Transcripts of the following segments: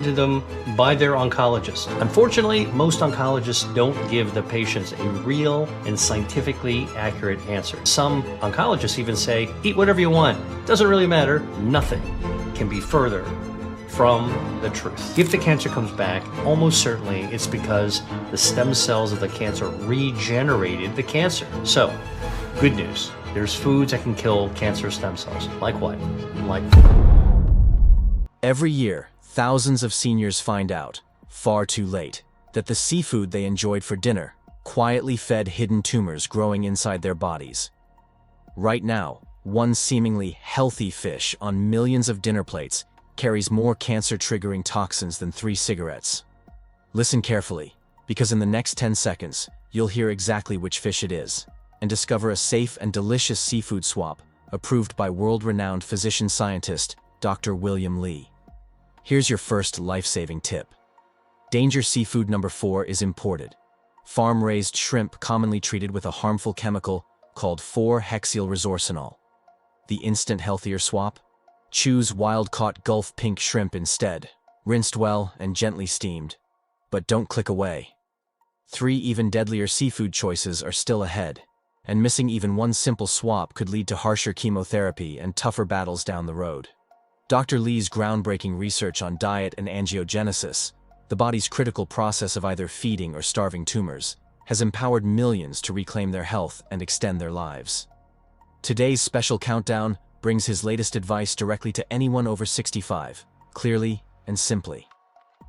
to them by their oncologist. Unfortunately, most oncologists don't give the patients a real and scientifically accurate answer. Some oncologists even say, eat whatever you want. Doesn't really matter. Nothing can be further from the truth. If the cancer comes back, almost certainly it's because the stem cells of the cancer regenerated the cancer. So, good news. There's foods that can kill cancer stem cells. Like what? Like... Every year, thousands of seniors find out, far too late, that the seafood they enjoyed for dinner quietly fed hidden tumors growing inside their bodies. Right now, one seemingly healthy fish on millions of dinner plates carries more cancer-triggering toxins than 3 cigarettes. Listen carefully, because in the next 10 seconds, you'll hear exactly which fish it is, and discover a safe and delicious seafood swap approved by world-renowned physician-scientist Dr. William Lee. Here's your first life-saving tip. Danger seafood number 4 is imported. Farm-raised shrimp commonly treated with a harmful chemical called 4-hexyl-resorcinol. The instant healthier swap? Choose wild-caught Gulf pink shrimp instead, rinsed well and gently steamed. But don't click away. 3 even deadlier seafood choices are still ahead, and missing even one simple swap could lead to harsher chemotherapy and tougher battles down the road. Dr. Lee's groundbreaking research on diet and angiogenesis, the body's critical process of either feeding or starving tumors, has empowered millions to reclaim their health and extend their lives. Today's special countdown brings his latest advice directly to anyone over 65, clearly and simply.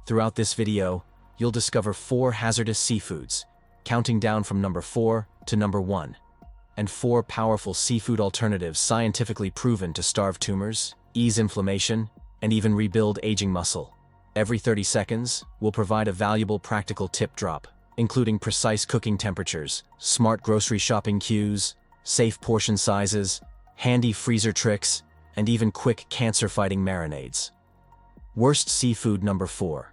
Throughout this video, you'll discover 4 hazardous seafoods, counting down from number 4 to number 1, and 4 powerful seafood alternatives scientifically proven to starve tumors, ease inflammation, and even rebuild aging muscle. Every 30 seconds, we'll provide a valuable practical tip drop, including precise cooking temperatures, smart grocery shopping cues, safe portion sizes, handy freezer tricks, and even quick cancer-fighting marinades. Worst seafood number 4.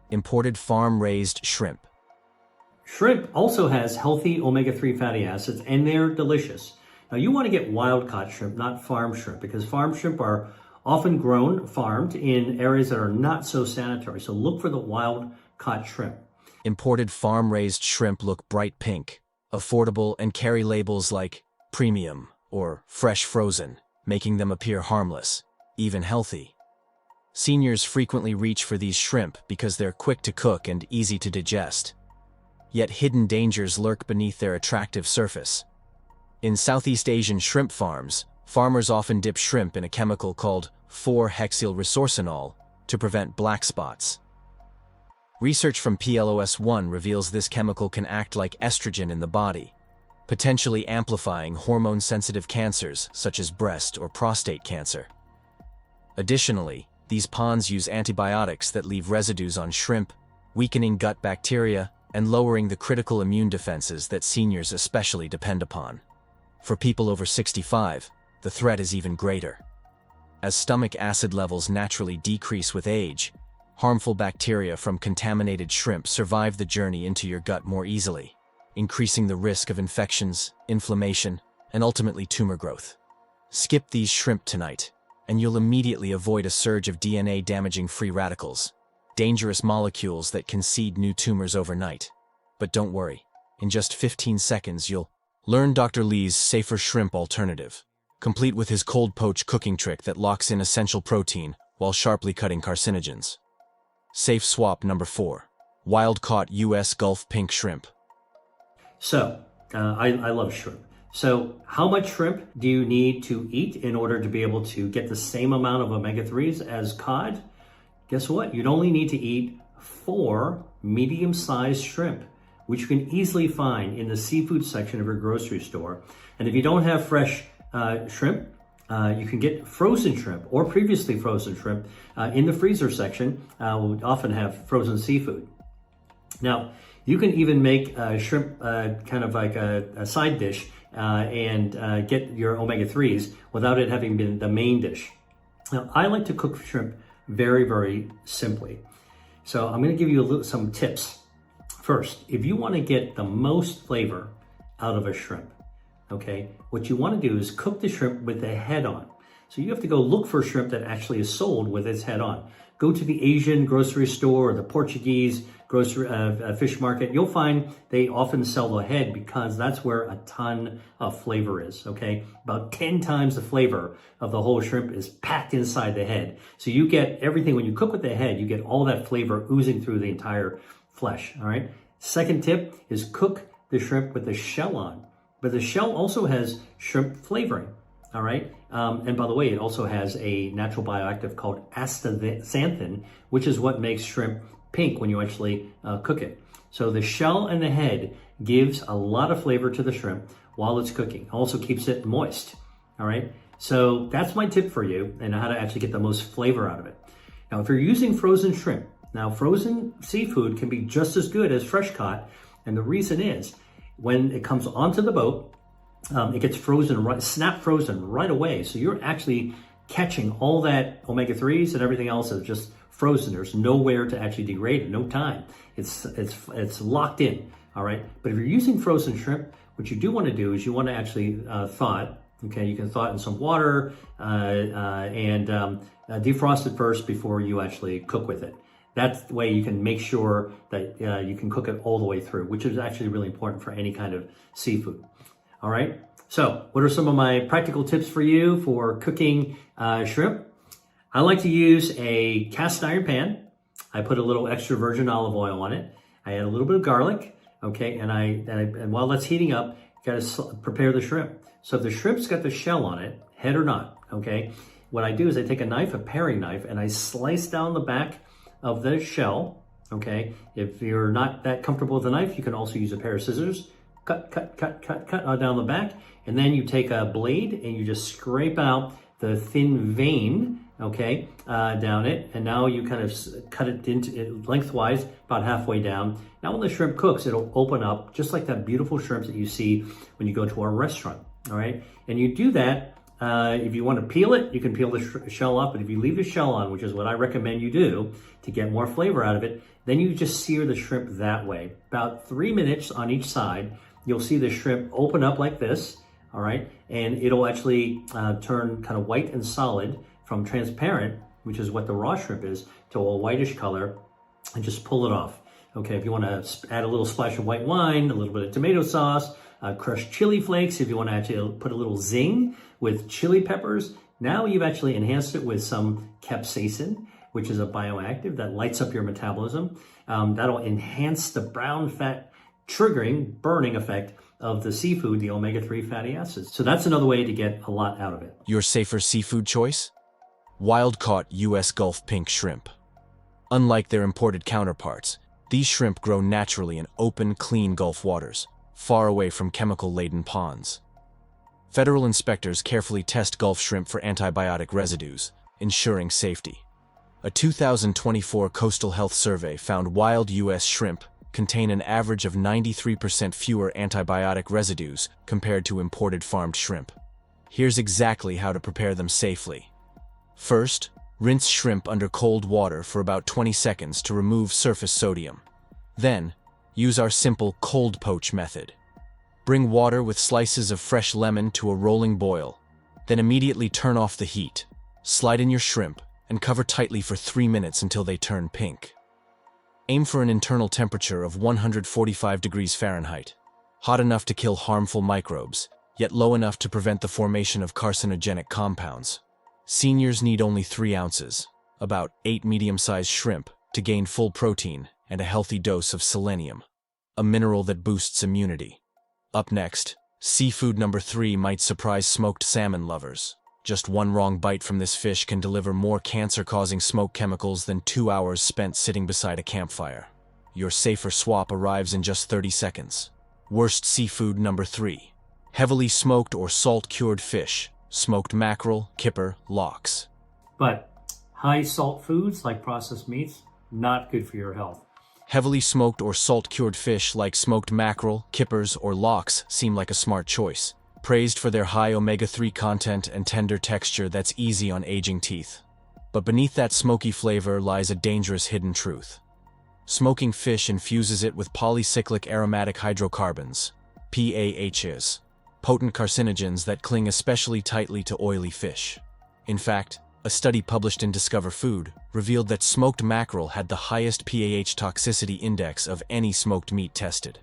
Imported farm-raised shrimp. Shrimp also has healthy omega-3 fatty acids, and they're delicious. Now, you want to get wild-caught shrimp, not farm shrimp, because farm shrimp are often grown, farmed in areas that are not so sanitary. So look for the wild-caught shrimp. Imported farm-raised shrimp look bright pink, affordable, and carry labels like premium or fresh frozen, making them appear harmless, even healthy. Seniors frequently reach for these shrimp because they're quick to cook and easy to digest. Yet hidden dangers lurk beneath their attractive surface. In Southeast Asian shrimp farms, farmers often dip shrimp in a chemical called 4-hexyl-resorcinol to prevent black spots. Research from PLOS1 reveals this chemical can act like estrogen in the body, potentially amplifying hormone-sensitive cancers such as breast or prostate cancer. Additionally, these ponds use antibiotics that leave residues on shrimp, weakening gut bacteria and lowering the critical immune defenses that seniors especially depend upon. For people over 65, the threat is even greater. As stomach acid levels naturally decrease with age, harmful bacteria from contaminated shrimp survive the journey into your gut more easily, increasing the risk of infections, inflammation, and ultimately tumor growth. Skip these shrimp tonight, and you'll immediately avoid a surge of DNA-damaging free radicals, dangerous molecules that can seed new tumors overnight. But don't worry, in just 15 seconds you'll learn Dr. Lee's safer shrimp alternative, complete with his cold poach cooking trick that locks in essential protein while sharply cutting carcinogens. Safe swap number 4. Wild-caught U.S. Gulf pink shrimp. So, I love shrimp. So, how much shrimp do you need to eat in order to be able to get the same amount of omega-3s as cod? Guess what? You'd only need to eat 4 medium-sized shrimp, which you can easily find in the seafood section of your grocery store. And if you don't have fresh shrimp, you can get frozen shrimp or previously frozen shrimp in the freezer section. We'll often have frozen seafood. Now, you can even make shrimp kind of like a side dish and get your omega-3s without it having been the main dish. Now, I like to cook shrimp very, very simply. So I'm going to give you some tips. First, if you want to get the most flavor out of a shrimp, okay, what you want to do is cook the shrimp with the head on. So you have to go look for shrimp that actually is sold with its head on. go to the Asian grocery store or the Portuguese grocery fish market, you'll find they often sell the head because that's where a ton of flavor is, okay? About 10 times the flavor of the whole shrimp is packed inside the head. So you get everything, when you cook with the head, you get all that flavor oozing through the entire flesh, all right? Second tip is cook the shrimp with the shell on. But the shell also has shrimp flavoring, all right? And by the way, it also has a natural bioactive called astaxanthin, which is what makes shrimp pink when you actually cook it. So the shell and the head gives a lot of flavor to the shrimp while it's cooking. Also keeps it moist, all right? So that's my tip for you and how to actually get the most flavor out of it. Now, if you're using frozen shrimp, now frozen seafood can be just as good as fresh caught. And the reason is when it comes onto the boat, it gets frozen, snap frozen right away. So you're actually catching all that omega-3s and everything else is just frozen. There's nowhere to actually degrade it, no time. It's locked in, all right? But if you're using frozen shrimp, what you do want to do is you want to actually thaw it. Okay, you can thaw it in some water and defrost it first before you actually cook with it. That's the way you can make sure that you can cook it all the way through, which is actually really important for any kind of seafood. All right, so what are some of my practical tips for you for cooking shrimp? I like to use a cast iron pan. I put a little extra virgin olive oil on it. I add a little bit of garlic, okay, and while that's heating up, you gotta prepare the shrimp. So if the shrimp's got the shell on it, head or not, okay, what I do is I take a knife, a paring knife, and I slice down the back of the shell, okay? If you're not that comfortable with a knife, you can also use a pair of scissors. Cut down the back, and then you take a blade and you just scrape out the thin vein, okay, down it, and now you kind of cut it into lengthwise, about halfway down. Now when the shrimp cooks, it'll open up just like that beautiful shrimp that you see when you go to our restaurant, all right? And you do that, if you want to peel it, you can peel the shell off, but if you leave the shell on, which is what I recommend you do to get more flavor out of it, then you just sear the shrimp that way. About 3 minutes on each side, you'll see the shrimp open up like this, all right? And it'll actually turn kind of white and solid from transparent, which is what the raw shrimp is, to a whitish color, and just pull it off. Okay, if you want to add a little splash of white wine, a little bit of tomato sauce, crushed chili flakes, if you want to actually put a little zing with chili peppers, now you've actually enhanced it with some capsaicin, which is a bioactive that lights up your metabolism. That'll enhance the brown fat triggering burning effect of the seafood, the omega-3 fatty acids. So that's another way to get a lot out of it. Your safer seafood choice? Wild-caught U.S. Gulf pink shrimp. Unlike their imported counterparts, these shrimp grow naturally in open, clean Gulf waters, far away from chemical-laden ponds. Federal inspectors carefully test Gulf shrimp for antibiotic residues, ensuring safety. A 2024 Coastal Health Survey found wild U.S. shrimp contain an average of 93% fewer antibiotic residues compared to imported farmed shrimp. Here's exactly how to prepare them safely. First, rinse shrimp under cold water for about 20 seconds to remove surface sodium. Then, use our simple cold poach method. Bring water with slices of fresh lemon to a rolling boil. Then immediately turn off the heat. Slide in your shrimp and cover tightly for 3 minutes until they turn pink. Aim for an internal temperature of 145 degrees Fahrenheit, hot enough to kill harmful microbes, yet low enough to prevent the formation of carcinogenic compounds. Seniors need only 3 ounces, about 8 medium-sized shrimp, to gain full protein and a healthy dose of selenium, a mineral that boosts immunity. Up next, seafood number 3 might surprise smoked salmon lovers. Just one wrong bite from this fish can deliver more cancer-causing smoke chemicals than 2 hours spent sitting beside a campfire. Your safer swap arrives in just 30 seconds. Worst seafood number 3. Heavily smoked or salt-cured fish. Smoked mackerel, kipper, lox. But high salt foods like processed meats, not good for your health. Heavily smoked or salt-cured fish like smoked mackerel, kippers, or lox seem like a smart choice. Praised for their high omega-3 content and tender texture that's easy on aging teeth. But beneath that smoky flavor lies a dangerous hidden truth. Smoking fish infuses it with polycyclic aromatic hydrocarbons, PAHs, potent carcinogens that cling especially tightly to oily fish. In fact, A study published in Discover Food revealed that smoked mackerel had the highest PAH toxicity index of any smoked meat tested.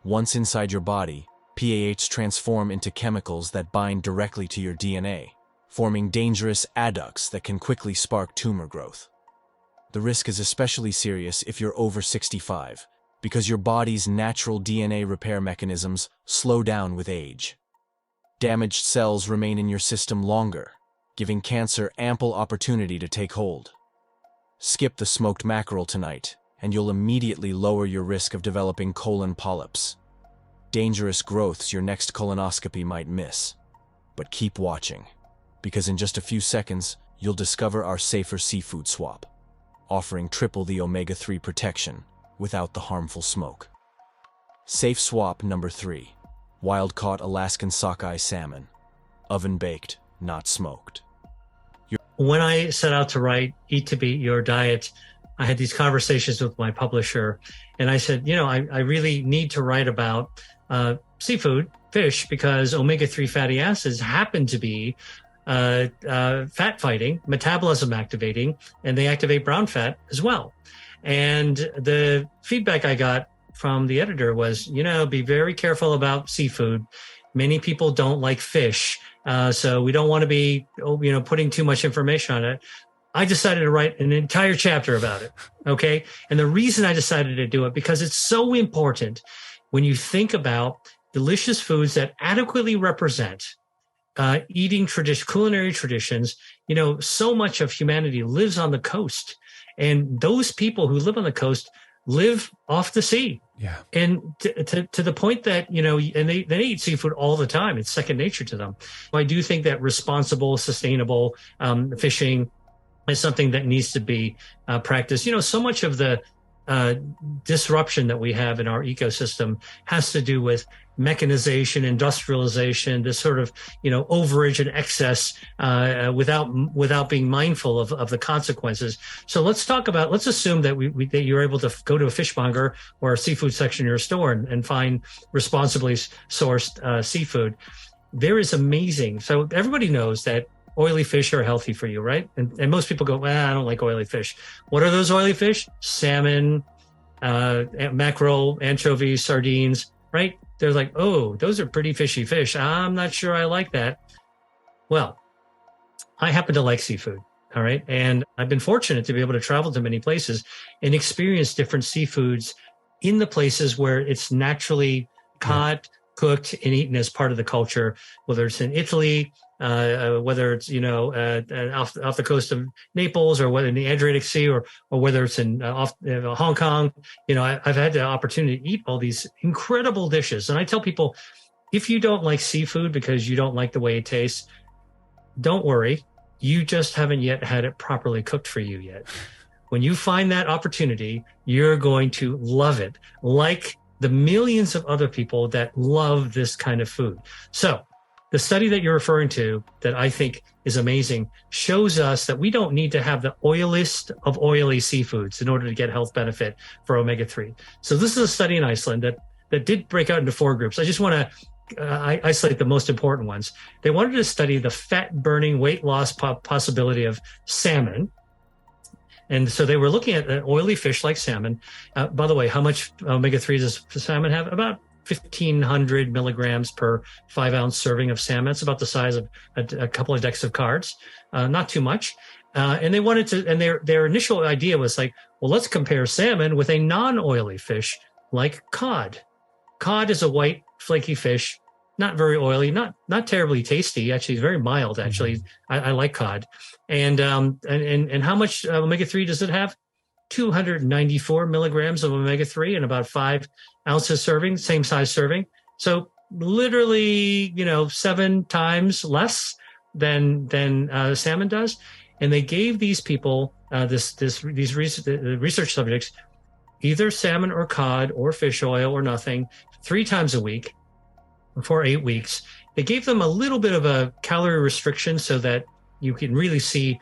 Once inside your body, PAH transform into chemicals that bind directly to your DNA, forming dangerous adducts that can quickly spark tumor growth. The risk is especially serious if you're over 65, because your body's natural DNA repair mechanisms slow down with age. Damaged cells remain in your system longer, giving cancer ample opportunity to take hold. Skip the smoked mackerel tonight, and you'll immediately lower your risk of developing colon polyps. Dangerous growths your next colonoscopy might miss. But keep watching, because in just a few seconds, you'll discover our safer seafood swap, offering triple the omega-3 protection without the harmful smoke. Safe swap number 3, wild-caught Alaskan sockeye salmon, oven-baked, not smoked. When I set out to write Eat to Beat Your Diet, I had these conversations with my publisher, and I said, I really need to write about seafood, fish, because omega-3 fatty acids happen to be fat fighting, metabolism activating, and they activate brown fat as well. And the feedback I got from the editor was, be very careful about seafood. Many people don't like fish. So we don't want to be, putting too much information on it. I decided to write an entire chapter about it. Okay. And the reason I decided to do it, because it's so important when you think about delicious foods that adequately represent eating culinary traditions. So much of humanity lives on the coast, and those people who live on the coast live off the sea. Yeah. And to the point that, and they eat seafood all the time. It's second nature to them. I do think that responsible, sustainable fishing is something that needs to be practiced. So much of the disruption that we have in our ecosystem has to do with mechanization, industrialization, this sort of, overage and excess without being mindful of the consequences. So let's assume that that you're able to go to a fishmonger or a seafood section in your store and find responsibly sourced seafood. There is amazing. So everybody knows that oily fish are healthy for you, right? And most people go, I don't like oily fish. What are those oily fish? Salmon, mackerel, anchovies, sardines, right? They're like, oh, those are pretty fishy fish. I'm not sure I like that. Well, I happen to like seafood, all right? And I've been fortunate to be able to travel to many places and experience different seafoods in the places where it's naturally caught, cooked, and eaten as part of the culture, whether it's in Italy, whether it's off the coast of Naples, or whether in the Adriatic Sea, or whether it's in Hong Kong. I've had the opportunity to eat all these incredible dishes, and I tell people, if you don't like seafood because you don't like the way it tastes, don't worry, you just haven't yet had it properly cooked for you yet. When you find that opportunity, you're going to love it, like the millions of other people that love this kind of food. So the study that you're referring to, that I think is amazing, shows us that we don't need to have the oiliest of oily seafoods in order to get health benefit for omega-3. So this is a study in Iceland that did break out into 4 groups. I just want to isolate the most important ones. They wanted to study the fat-burning weight loss possibility of salmon. And so they were looking at an oily fish like salmon. By the way, how much omega-3 does salmon have? About 1,500 milligrams per 5-ounce serving of salmon. It's about the size of a couple of decks of cards, not too much. And they wanted to, and their initial idea was like, well, let's compare salmon with a non-oily fish like cod. Cod is a white, flaky fish, not very oily, not terribly tasty. Actually, it's very mild. Actually, I like cod. And how much omega-3 does it have? 294 milligrams of omega-3 and about 5 ounces serving, same size serving. So literally, 7 times less than salmon does. And they gave these people, these research subjects, either salmon or cod or fish oil or nothing, 3 times a week for 8 weeks. They gave them a little bit of a calorie restriction so that you can really see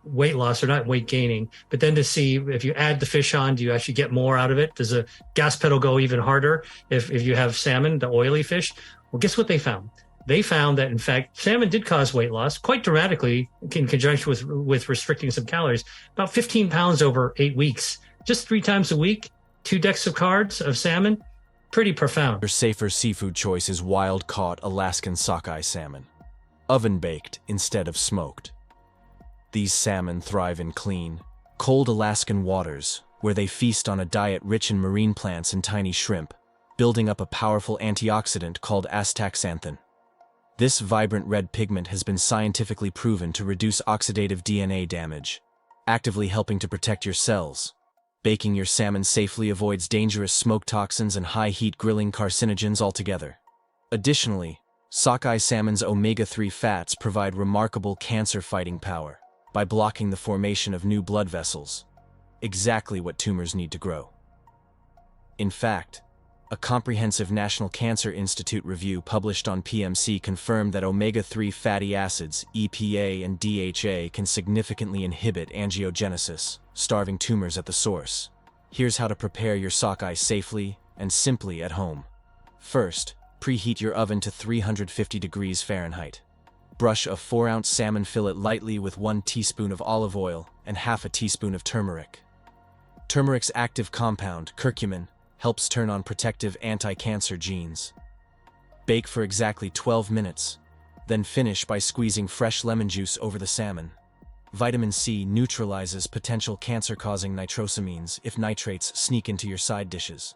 weight loss, or not weight gaining, but then to see if you add the fish on, do you actually get more out of it? Does the gas pedal go even harder if you have salmon, the oily fish? Well, guess what they found? they found that, in fact, salmon did cause weight loss quite dramatically in conjunction with restricting some calories, about 15 pounds over 8 weeks, just 3 times a week, 2 decks of cards of salmon. Pretty profound. Your safer seafood choice is wild-caught Alaskan sockeye salmon, oven-baked instead of smoked. These salmon thrive in clean, cold Alaskan waters, where they feast on a diet rich in marine plants and tiny shrimp, building up a powerful antioxidant called astaxanthin. This vibrant red pigment has been scientifically proven to reduce oxidative DNA damage, actively helping to protect your cells. Baking your salmon safely avoids dangerous smoke toxins and high-heat grilling carcinogens altogether. Additionally, sockeye salmon's omega-3 fats provide remarkable cancer-fighting power by blocking the formation of new blood vessels, exactly what tumors need to grow. In fact, a comprehensive National Cancer Institute review published on PMC confirmed that omega-3 fatty acids, EPA and DHA, can significantly inhibit angiogenesis, starving tumors at the source. Here's how to prepare your sockeye safely and simply at home. First, preheat your oven to 350 degrees Fahrenheit. Brush a 4-ounce salmon fillet lightly with 1 teaspoon of olive oil and half a teaspoon of turmeric. Turmeric's active compound, curcumin, helps turn on protective anti-cancer genes. Bake for exactly 12 minutes, then finish by squeezing fresh lemon juice over the salmon. Vitamin C neutralizes potential cancer-causing nitrosamines if nitrates sneak into your side dishes.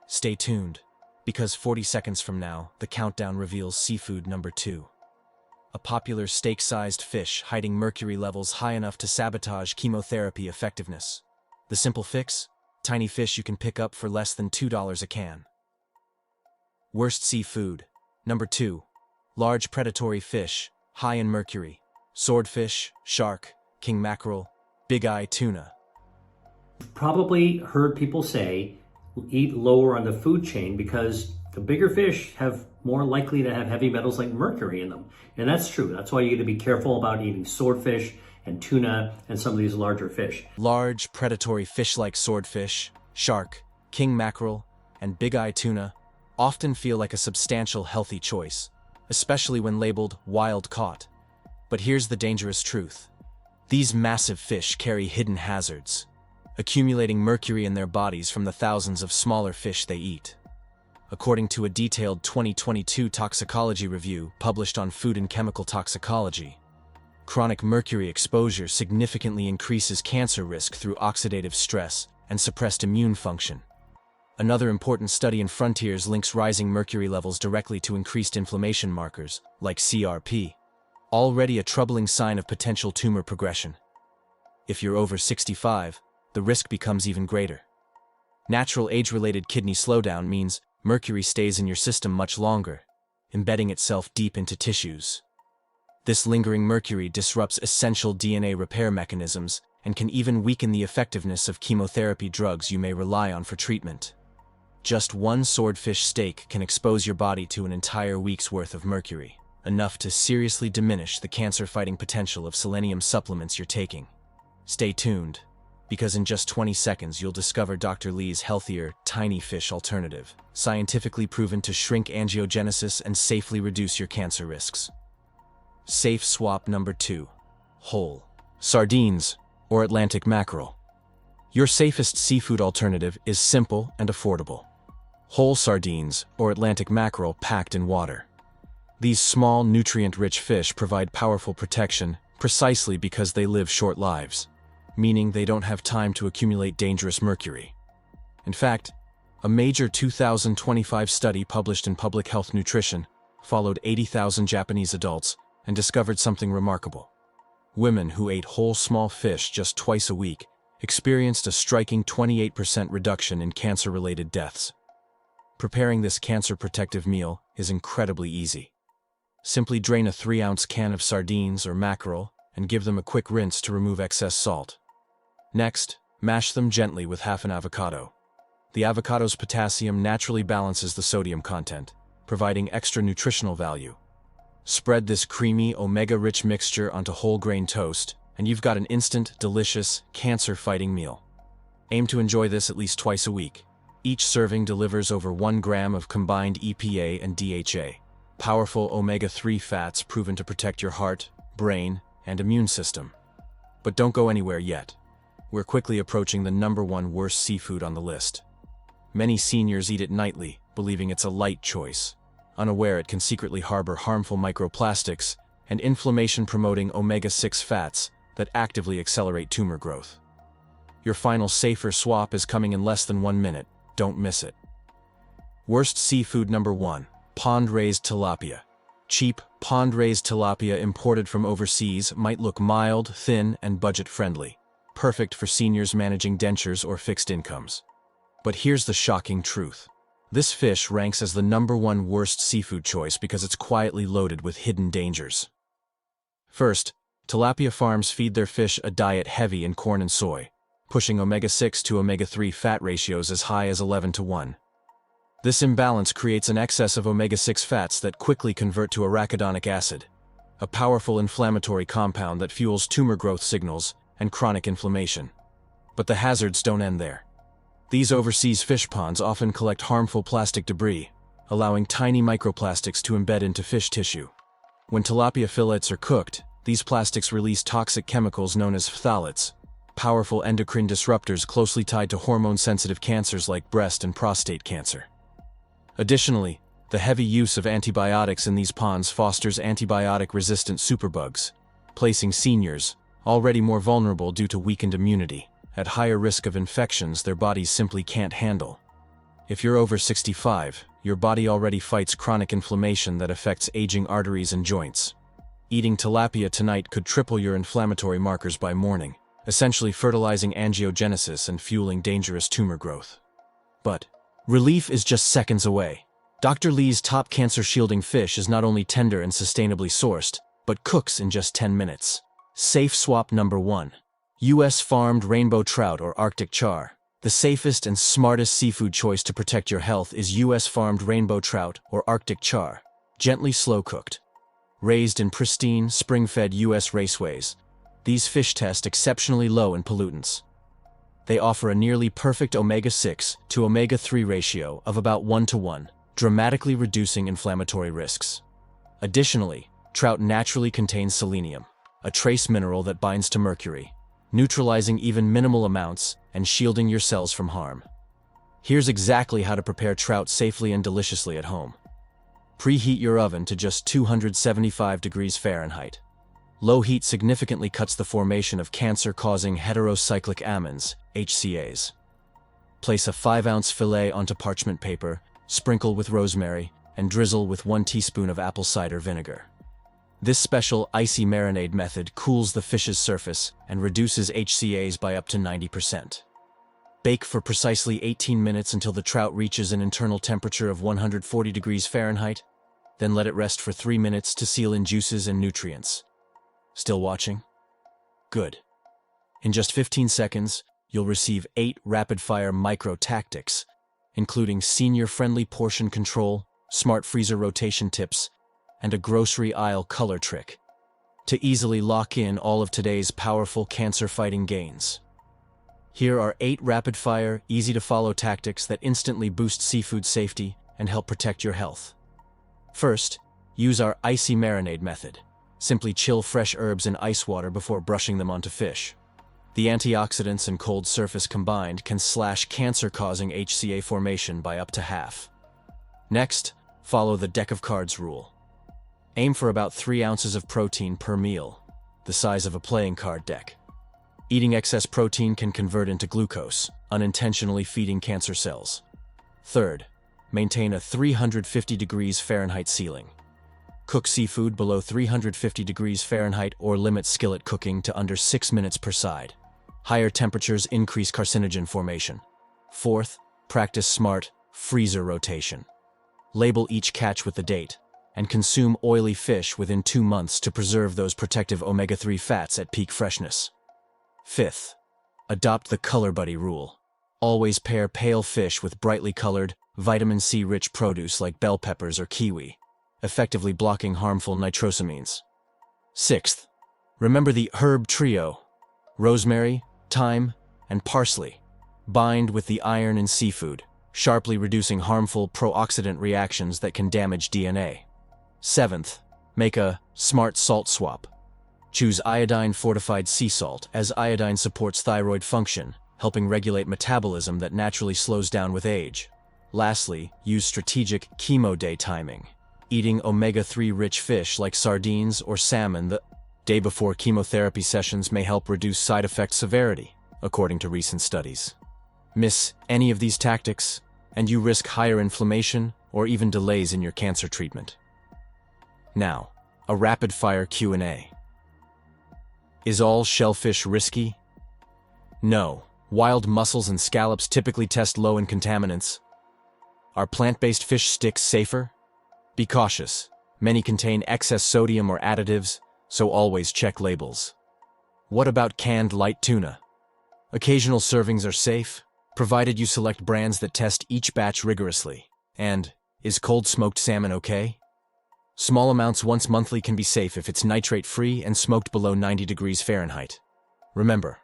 Stay tuned, because 40 seconds from now, the countdown reveals seafood number 2. A popular steak-sized fish hiding mercury levels high enough to sabotage chemotherapy effectiveness. The simple fix? Tiny fish you can pick up for less than $2 a can. Worst seafood. Number 2. Large predatory fish, high in mercury. Swordfish, shark, king mackerel, big-eye tuna. Probably heard people say eat lower on the food chain because the bigger fish have more likely to have heavy metals like mercury in them. And that's true. That's why you got to be careful about eating swordfish and tuna and some of these larger fish. Large predatory fish like swordfish, shark, king mackerel, and big-eye tuna often feel like a substantial healthy choice, especially when labeled wild-caught. But here's the dangerous truth. These massive fish carry hidden hazards, accumulating mercury in their bodies from the thousands of smaller fish they eat. According to a detailed 2022 toxicology review published on Food and Chemical Toxicology, chronic mercury exposure significantly increases cancer risk through oxidative stress and suppressed immune function. Another important study in Frontiers links rising mercury levels directly to increased inflammation markers, like CRP, already a troubling sign of potential tumor progression. If you're over 65, the risk becomes even greater. Natural age-related kidney slowdown means mercury stays in your system much longer, embedding itself deep into tissues. This lingering mercury disrupts essential DNA repair mechanisms and can even weaken the effectiveness of chemotherapy drugs you may rely on for treatment. Just one swordfish steak can expose your body to an entire week's worth of mercury, enough to seriously diminish the cancer-fighting potential of selenium supplements you're taking. Stay tuned, because in just 20 seconds you'll discover Dr. Lee's healthier, tiny fish alternative, scientifically proven to shrink angiogenesis and safely reduce your cancer risks. Safe swap number 2. Whole sardines or Atlantic mackerel. Your safest seafood alternative is simple and affordable. Whole sardines or Atlantic mackerel packed in water. These small, nutrient-rich fish provide powerful protection precisely because they live short lives, meaning they don't have time to accumulate dangerous mercury. In fact, a major 2025 study published in Public Health Nutrition followed 80,000 Japanese adults and discovered something remarkable. Women who ate whole small fish just twice a week experienced a striking 28% reduction in cancer-related deaths. Preparing this cancer-protective meal is incredibly easy. Simply drain a 3-ounce can of sardines or mackerel and give them a quick rinse to remove excess salt. Next, mash them gently with half an avocado. The avocado's potassium naturally balances the sodium content, providing extra nutritional value. Spread this creamy, omega-rich mixture onto whole grain toast, and you've got an instant, delicious, cancer-fighting meal. Aim to enjoy this at least twice a week. Each serving delivers over 1 gram of combined EPA and DHA, powerful omega-3 fats proven to protect your heart, brain, and immune system. But don't go anywhere yet. We're quickly approaching the #1 worst seafood on the list. Many seniors eat it nightly, believing it's a light choice, unaware it can secretly harbor harmful microplastics and inflammation-promoting omega-6 fats that actively accelerate tumor growth. Your final safer swap is coming in less than 1 minute. Don't miss it. Worst seafood #1, pondraised tilapia. Cheap, pond-raised tilapia imported from overseas might look mild, thin, and budget-friendly, perfect for seniors managing dentures or fixed incomes. But here's the shocking truth. This fish ranks as the #1 worst seafood choice because it's quietly loaded with hidden dangers. First, tilapia farms feed their fish a diet heavy in corn and soy, pushing omega-6 to omega-3 fat ratios as high as 11:1. This imbalance creates an excess of omega-6 fats that quickly convert to arachidonic acid, a powerful inflammatory compound that fuels tumor growth signals and chronic inflammation. But the hazards don't end there. These overseas fish ponds often collect harmful plastic debris, allowing tiny microplastics to embed into fish tissue. When tilapia fillets are cooked, these plastics release toxic chemicals known as phthalates, powerful endocrine disruptors closely tied to hormone-sensitive cancers like breast and prostate cancer. Additionally, the heavy use of antibiotics in these ponds fosters antibiotic-resistant superbugs, placing seniors, already more vulnerable due to weakened immunity, at higher risk of infections their bodies simply can't handle. If you're over 65, your body already fights chronic inflammation that affects aging arteries and joints. Eating tilapia tonight could triple your inflammatory markers by morning, essentially fertilizing angiogenesis and fueling dangerous tumor growth. But relief is just seconds away. Dr. Lee's top cancer-shielding fish is not only tender and sustainably sourced, but cooks in just 10 minutes. Safe swap #1. U.S. farmed rainbow trout or Arctic char. The safest and smartest seafood choice to protect your health is U.S. farmed rainbow trout or Arctic char, gently slow-cooked. Raised in pristine, spring-fed U.S. raceways, these fish test exceptionally low in pollutants. They offer a nearly perfect omega-6 to omega-3 ratio of about 1:1, dramatically reducing inflammatory risks. Additionally, trout naturally contains selenium, a trace mineral that binds to mercury, neutralizing even minimal amounts and shielding your cells from harm. Here's exactly how to prepare trout safely and deliciously at home. Preheat your oven to just 275 degrees Fahrenheit. Low heat significantly cuts the formation of cancer-causing heterocyclic amines, HCAs. Place a 5-ounce fillet onto parchment paper, sprinkle with rosemary, and drizzle with 1 teaspoon of apple cider vinegar. This special icy marinade method cools the fish's surface and reduces HCAs by up to 90%. Bake for precisely 18 minutes until the trout reaches an internal temperature of 140 degrees Fahrenheit, then let it rest for 3 minutes to seal in juices and nutrients. Still watching? Good. In just 15 seconds, you'll receive 8 Rapidfire Micro tactics, including senior-friendly portion control, smart freezer rotation tips, and a grocery aisle color trick to easily lock in all of today's powerful cancer-fighting gains. Here are 8 rapid-fire, easy-to-follow tactics that instantly boost seafood safety and help protect your health. First, use our icy marinade method. Simply chill fresh herbs in ice water before brushing them onto fish. The antioxidants and cold surface combined can slash cancer-causing HCA formation by up to half. Next, follow the deck of cards rule. Aim for about 3 ounces of protein per meal, the size of a playing card deck. Eating excess protein can convert into glucose, unintentionally feeding cancer cells. Third, maintain a 350 degrees Fahrenheit ceiling. Cook seafood below 350 degrees Fahrenheit or limit skillet cooking to under 6 minutes per side. Higher temperatures increase carcinogen formation. Fourth, practice smart freezer rotation. Label each catch with the date, and consume oily fish within 2 months to preserve those protective omega-3 fats at peak freshness. Fifth, adopt the color buddy rule. Always pair pale fish with brightly colored, vitamin C-rich produce like bell peppers or kiwi, effectively blocking harmful nitrosamines. Sixth, remember the herb trio: rosemary, thyme, and parsley. Bind with the iron in seafood, sharply reducing harmful pro-oxidant reactions that can damage DNA. Seventh, make a smart salt swap. Choose iodine-fortified sea salt, as iodine supports thyroid function, helping regulate metabolism that naturally slows down with age. Lastly, use strategic chemo day timing. Eating omega-3 rich fish like sardines or salmon the day before chemotherapy sessions may help reduce side effect severity, according to recent studies. Miss any of these tactics, and you risk higher inflammation or even delays in your cancer treatment. Now, a rapid-fire Q&A. Is all shellfish risky? No. Wild mussels and scallops typically test low in contaminants. Are plant-based fish sticks safer? Be cautious. Many contain excess sodium or additives, so always check labels. What about canned light tuna? Occasional servings are safe, provided you select brands that test each batch rigorously. And, is cold smoked salmon okay? Small amounts once monthly can be safe if it's nitrate-free and smoked below 90 degrees Fahrenheit. Remember,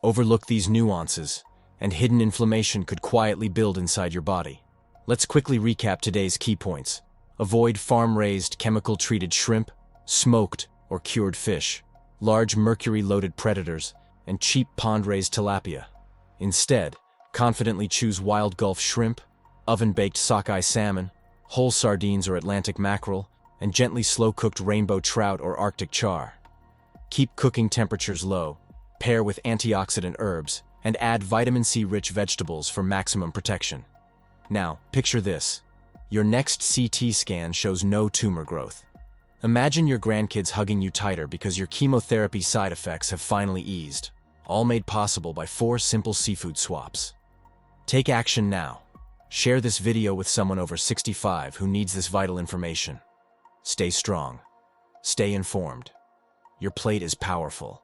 overlook these nuances, and hidden inflammation could quietly build inside your body. Let's quickly recap today's key points. Avoid farm-raised, chemical-treated shrimp, smoked or cured fish, large mercury-loaded predators, and cheap pond-raised tilapia. Instead, confidently choose wild Gulf shrimp, oven-baked sockeye salmon, whole sardines or Atlantic mackerel, and gently slow-cooked rainbow trout or Arctic char. Keep cooking temperatures low, pair with antioxidant herbs, and add vitamin C-rich vegetables for maximum protection. Now, picture this. Your next CT scan shows no tumor growth. Imagine your grandkids hugging you tighter because your chemotherapy side effects have finally eased, all made possible by 4 simple seafood swaps. Take action now. Share this video with someone over 65 who needs this vital information. Stay strong. Stay informed. Your plate is powerful.